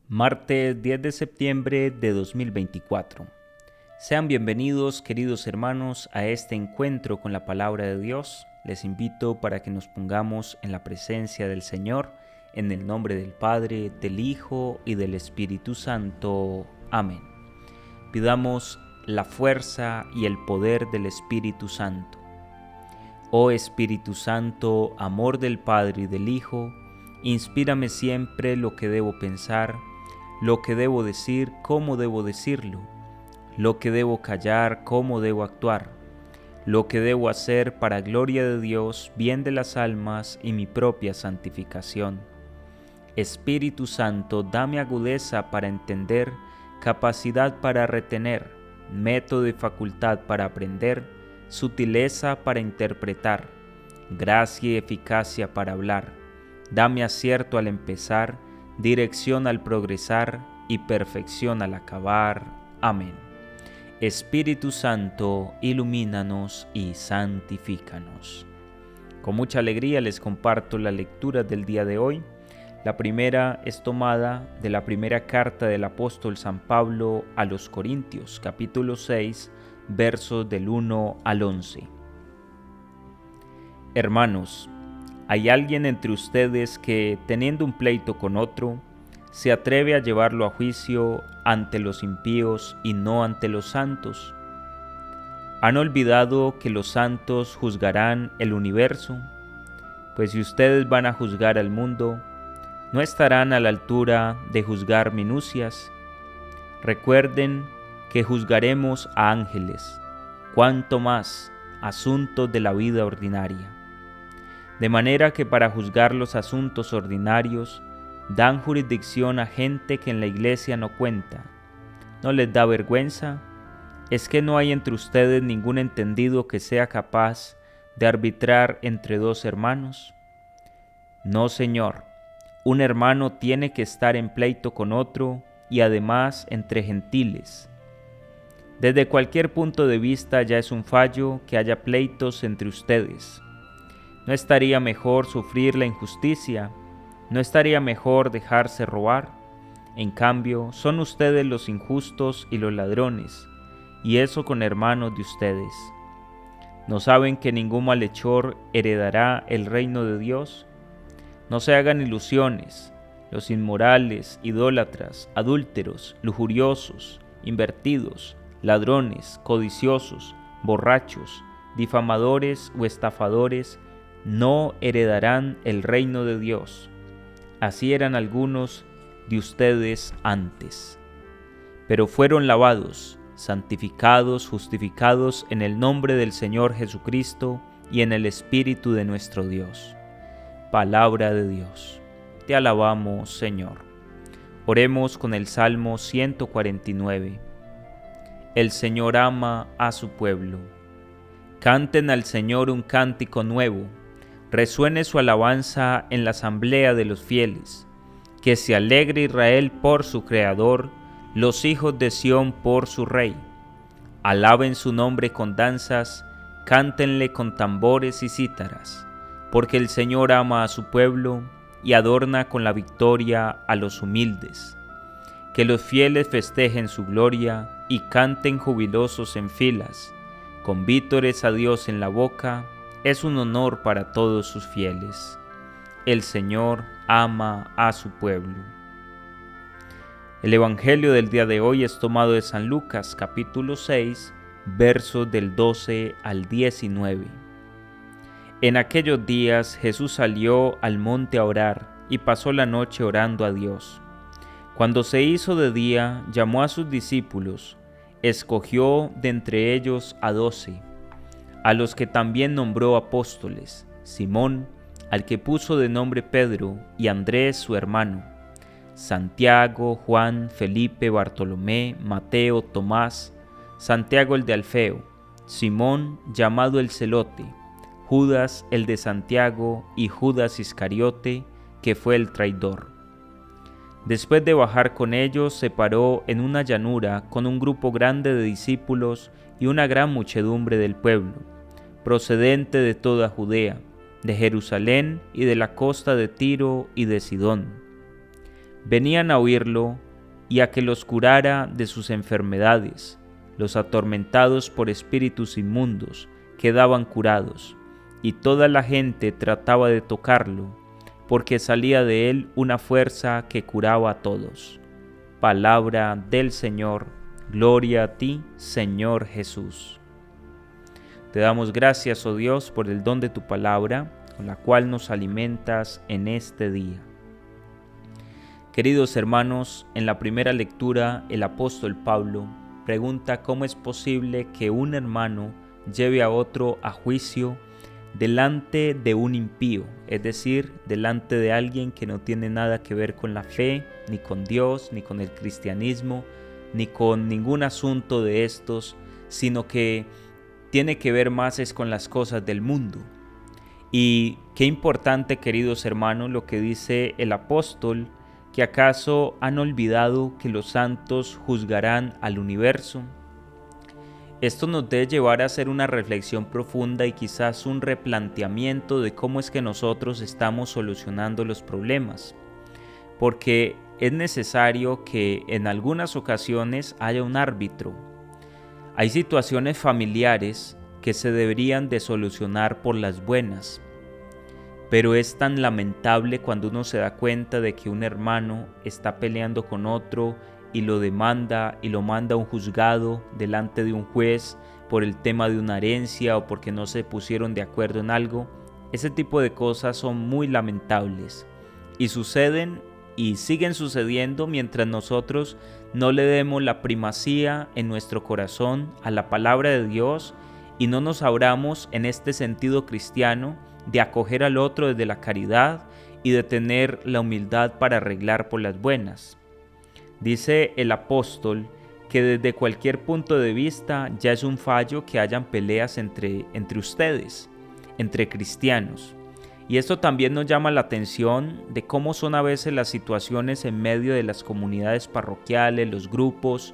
Martes 10 de septiembre de 2024. Sean bienvenidos, queridos hermanos, a este encuentro con la palabra de Dios. Les invito para que nos pongamos en la presencia del Señor, en el nombre del Padre, del Hijo y del Espíritu Santo. Amén. Pidamos la fuerza y el poder del Espíritu Santo. Oh Espíritu Santo, amor del Padre y del Hijo, inspírame siempre lo que debo pensar, lo que debo decir, cómo debo decirlo, lo que debo callar, cómo debo actuar, lo que debo hacer para gloria de Dios, bien de las almas y mi propia santificación. Espíritu Santo, dame agudeza para entender, capacidad para retener, método y facultad para aprender, sutileza para interpretar, gracia y eficacia para hablar. Dame acierto al empezar, dirección al progresar y perfección al acabar. Amén. Espíritu Santo, ilumínanos y santifícanos. Con mucha alegría les comparto la lectura del día de hoy. La primera es tomada de la primera carta del apóstol San Pablo a los Corintios, capítulo 6, versos del 1 al 11. Hermanos, ¿hay alguien entre ustedes que, teniendo un pleito con otro, se atreve a llevarlo a juicio ante los impíos y no ante los santos? ¿Han olvidado que los santos juzgarán el universo? Pues si ustedes van a juzgar al mundo, ¿no estarán a la altura de juzgar minucias? Recuerden que juzgaremos a ángeles, cuanto más asuntos de la vida ordinaria. De manera que para juzgar los asuntos ordinarios dan jurisdicción a gente que en la iglesia no cuenta. ¿No les da vergüenza? ¿Es que no hay entre ustedes ningún entendido que sea capaz de arbitrar entre dos hermanos? No, Señor. Un hermano tiene que estar en pleito con otro y además entre gentiles. Desde cualquier punto de vista ya es un fallo que haya pleitos entre ustedes. ¿No estaría mejor sufrir la injusticia? ¿No estaría mejor dejarse robar? En cambio, son ustedes los injustos y los ladrones, y eso con hermanos de ustedes. ¿No saben que ningún malhechor heredará el reino de Dios? No se hagan ilusiones. Los inmorales, idólatras, adúlteros, lujuriosos, invertidos, ladrones, codiciosos, borrachos, difamadores o estafadores no heredarán el reino de Dios. Así eran algunos de ustedes antes. Pero fueron lavados, santificados, justificados en el nombre del Señor Jesucristo y en el Espíritu de nuestro Dios. Palabra de Dios. Te alabamos, Señor. Oremos con el Salmo 149. El Señor ama a su pueblo. Canten al Señor un cántico nuevo. Resuene su alabanza en la asamblea de los fieles. Que se alegre Israel por su Creador, los hijos de Sión por su Rey. Alaben su nombre con danzas, cántenle con tambores y cítaras, porque el Señor ama a su pueblo y adorna con la victoria a los humildes. Que los fieles festejen su gloria y canten jubilosos en filas, con vítores a Dios en la boca. Es un honor para todos sus fieles. El Señor ama a su pueblo. El Evangelio del día de hoy es tomado de San Lucas, capítulo 6, versos del 12 al 19. En aquellos días Jesús salió al monte a orar y pasó la noche orando a Dios. Cuando se hizo de día, llamó a sus discípulos, escogió de entre ellos a 12, a los que también nombró apóstoles: Simón, al que puso de nombre Pedro, y Andrés su hermano, Santiago, Juan, Felipe, Bartolomé, Mateo, Tomás, Santiago el de Alfeo, Simón llamado el Celote, Judas el de Santiago y Judas Iscariote, que fue el traidor. Después de bajar con ellos, se paró en una llanura con un grupo grande de discípulos y una gran muchedumbre del pueblo, procedente de toda Judea, de Jerusalén y de la costa de Tiro y de Sidón. venían a oírlo y a que los curara de sus enfermedades. Los atormentados por espíritus inmundos quedaban curados, y toda la gente trataba de tocarlo, porque salía de él una fuerza que curaba a todos. Palabra del Señor. Gloria a ti, Señor Jesús. Te damos gracias, oh Dios, por el don de tu palabra, con la cual nos alimentas en este día. Queridos hermanos, en la primera lectura el apóstol Pablo pregunta cómo es posible que un hermano lleve a otro a juicio delante de un impío, es decir, delante de alguien que no tiene nada que ver con la fe, ni con Dios, ni con el cristianismo, ni con ningún asunto de estos, sino que tiene que ver más es con las cosas del mundo. Y qué importante, queridos hermanos, lo que dice el apóstol, que acaso han olvidado que los santos juzgarán al universo. Esto nos debe llevar a hacer una reflexión profunda y quizás un replanteamiento de cómo es que nosotros estamos solucionando los problemas, porque es necesario que en algunas ocasiones haya un árbitro. Hay situaciones familiares que se deberían de solucionar por las buenas, pero es tan lamentable cuando uno se da cuenta de que un hermano está peleando con otro y lo demanda y lo manda a un juzgado delante de un juez por el tema de una herencia o porque no se pusieron de acuerdo en algo. Ese tipo de cosas son muy lamentables y suceden y siguen sucediendo mientras nosotros no le demos la primacía en nuestro corazón a la palabra de Dios y no nos abramos en este sentido cristiano de acoger al otro desde la caridad y de tener la humildad para arreglar por las buenas. Dice el apóstol que desde cualquier punto de vista ya es un fallo que hayan peleas entre ustedes, entre cristianos. Y esto también nos llama la atención de cómo son a veces las situaciones en medio de las comunidades parroquiales, los grupos,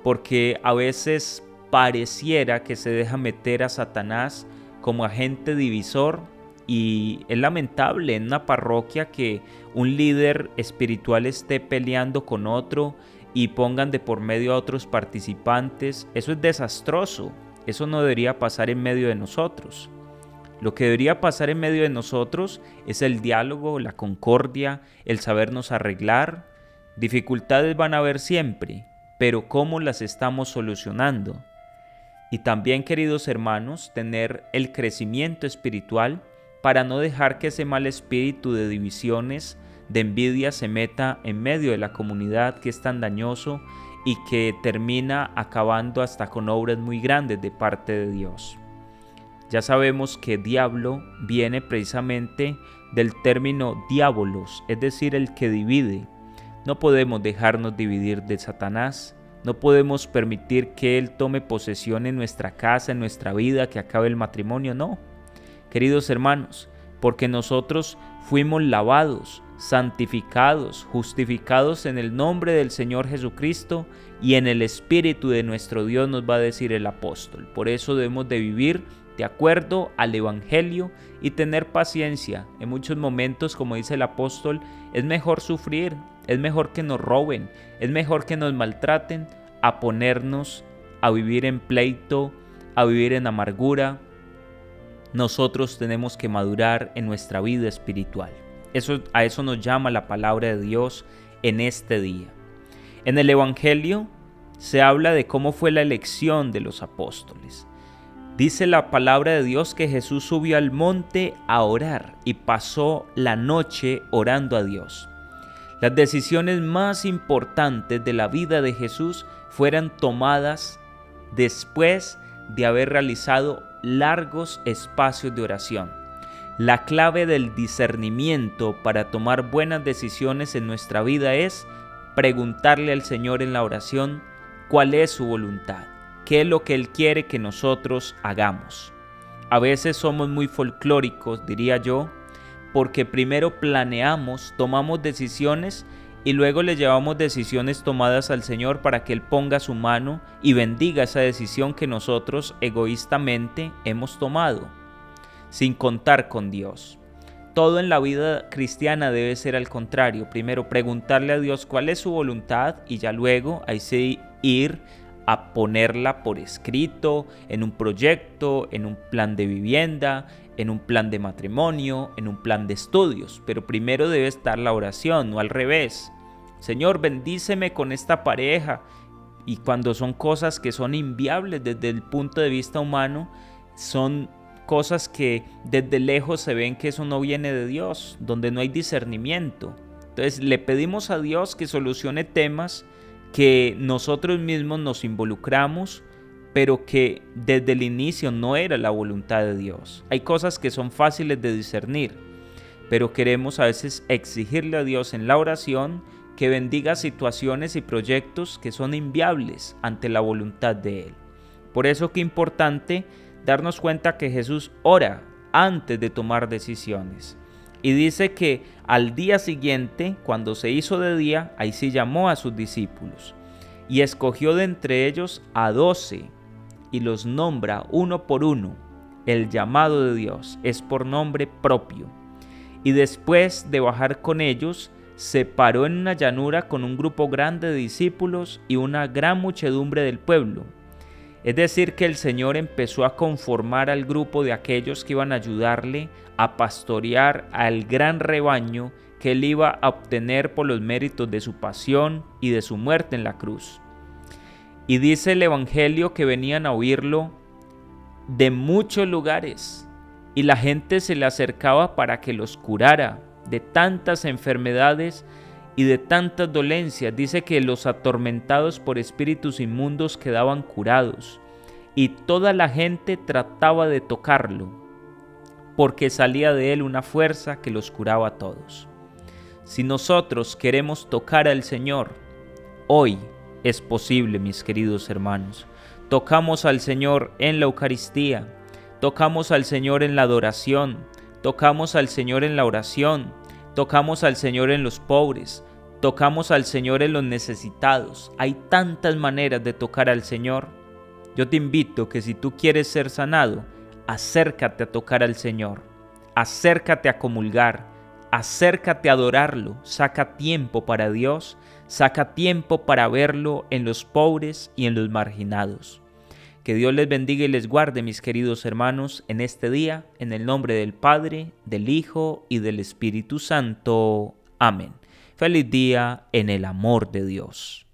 porque a veces pareciera que se deja meter a Satanás como agente divisor. Y es lamentable en una parroquia que un líder espiritual esté peleando con otro y pongan de por medio a otros participantes. Eso es desastroso. Eso no debería pasar en medio de nosotros. Lo que debería pasar en medio de nosotros es el diálogo, la concordia, el sabernos arreglar. Dificultades van a haber siempre, pero ¿cómo las estamos solucionando? Y también, queridos hermanos, tener el crecimiento espiritual para no dejar que ese mal espíritu de divisiones, de envidia se meta en medio de la comunidad, que es tan dañoso y que termina acabando hasta con obras muy grandes de parte de Dios. Ya sabemos que diablo viene precisamente del término diabolos, es decir, el que divide. No podemos dejarnos dividir de Satanás, no podemos permitir que él tome posesión en nuestra casa, en nuestra vida, que acabe el matrimonio, no. Queridos hermanos, porque nosotros fuimos lavados, santificados, justificados en el nombre del Señor Jesucristo y en el Espíritu de nuestro Dios, nos va a decir el apóstol. Por eso debemos de vivir de acuerdo al Evangelio y tener paciencia. En muchos momentos, como dice el apóstol, es mejor sufrir, es mejor que nos roben, es mejor que nos maltraten, a ponernos a vivir en pleito, a vivir en amargura. Nosotros tenemos que madurar en nuestra vida espiritual. A eso nos llama la palabra de Dios en este día. En el Evangelio se habla de cómo fue la elección de los apóstoles. Dice la palabra de Dios que Jesús subió al monte a orar y pasó la noche orando a Dios. Las decisiones más importantes de la vida de Jesús fueron tomadas después de haber realizado largos espacios de oración. La clave del discernimiento para tomar buenas decisiones en nuestra vida es preguntarle al Señor en la oración cuál es su voluntad, qué es lo que Él quiere que nosotros hagamos. A veces somos muy folclóricos, diría yo, porque primero planeamos, tomamos decisiones y luego le llevamos decisiones tomadas al Señor para que Él ponga su mano y bendiga esa decisión que nosotros egoístamente hemos tomado, sin contar con Dios. todo en la vida cristiana debe ser al contrario. Primero preguntarle a Dios cuál es su voluntad y ya luego ahí sí ir a ponerla por escrito, en un proyecto, en un plan de vivienda, en un plan de matrimonio, en un plan de estudios. Pero primero debe estar la oración, no al revés. Señor, bendíceme con esta pareja. Y cuando son cosas que son inviables desde el punto de vista humano, son cosas que desde lejos se ven que eso no viene de Dios, donde no hay discernimiento. Entonces le pedimos a Dios que solucione temas que nosotros mismos nos involucramos, pero que desde el inicio no era la voluntad de Dios. Hay cosas que son fáciles de discernir, pero queremos a veces exigirle a Dios en la oración que bendiga situaciones y proyectos que son inviables ante la voluntad de Él. Por eso que es importante darnos cuenta que Jesús ora antes de tomar decisiones. Y dice que al día siguiente, cuando se hizo de día, ahí sí llamó a sus discípulos y escogió de entre ellos a 12 y los nombra uno por uno. El llamado de Dios es por nombre propio. Y después de bajar con ellos, se paró en una llanura con un grupo grande de discípulos y una gran muchedumbre del pueblo. Es decir, que el Señor empezó a conformar al grupo de aquellos que iban a ayudarle a pastorear al gran rebaño que él iba a obtener por los méritos de su pasión y de su muerte en la cruz. Y dice el Evangelio que venían a oírlo de muchos lugares y la gente se le acercaba para que los curara de tantas enfermedades y de tantas dolencias. Dice que los atormentados por espíritus inmundos quedaban curados y toda la gente trataba de tocarlo porque salía de él una fuerza que los curaba a todos. Si nosotros queremos tocar al Señor, hoy es posible, mis queridos hermanos. Tocamos al Señor en la Eucaristía, tocamos al Señor en la adoración, tocamos al Señor en la oración, tocamos al Señor en los pobres, tocamos al Señor en los necesitados. Hay tantas maneras de tocar al Señor. Yo te invito que si tú quieres ser sanado, acércate a tocar al Señor, acércate a comulgar, acércate a adorarlo, saca tiempo para Dios, saca tiempo para verlo en los pobres y en los marginados. Que Dios les bendiga y les guarde, mis queridos hermanos, en este día, en el nombre del Padre, del Hijo y del Espíritu Santo. Amén. Feliz día en el amor de Dios.